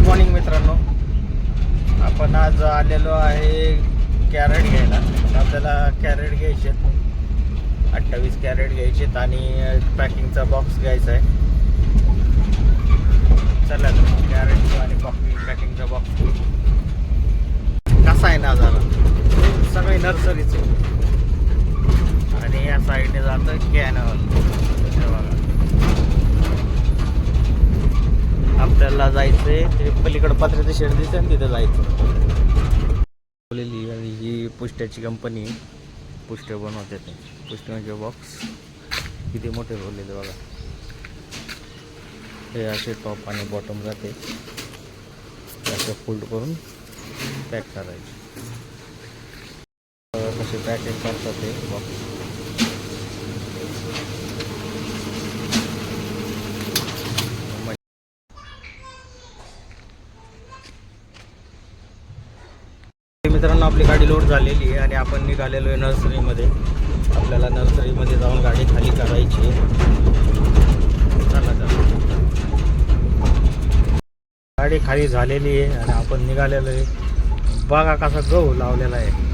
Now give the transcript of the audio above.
Morning मित्रांनो, आपण आज आलेलो आहे कॅरेट घ्यायला. आपल्याला कॅरेट घ्यायचे 28 कॅरेट घ्यायचेत आणि पॅकिंगचा बॉक्स घ्यायचा आहे. चला तर कॅरेट आणि पॅकिंगचा बॉक्स कसा आहे ना जरा सगळे नर्सरीचे. आणि या साईडने जातं कॅनल. आपल्याला जायचंय ते पलीकडे पत्र्याचं शेड दिसतं आणि तिथे जायचं. आणि ही पुष्ट्याची कंपनी पुष्ट्या बनवते. ते पुष्ट्याचे बॉक्स किती मोठे बोललेले बघा. हे असे टॉप आणि बॉटम जाते, असे फोल्ड करून पॅक करायचे. कसे पॅकिंग करतात ते बॉक्स. मित्रांनो, आपली गाडी लोड झालेली आहे आणि आपण निघालेलो आहे नर्सरीमध्ये. आपल्याला नर्सरीमध्ये जाऊन गाडी खाली करायची. चला गाडी खाली झालेली आहे आणि आपण निघालेलो आहे. बघा कसा गहू लावलेला आहे.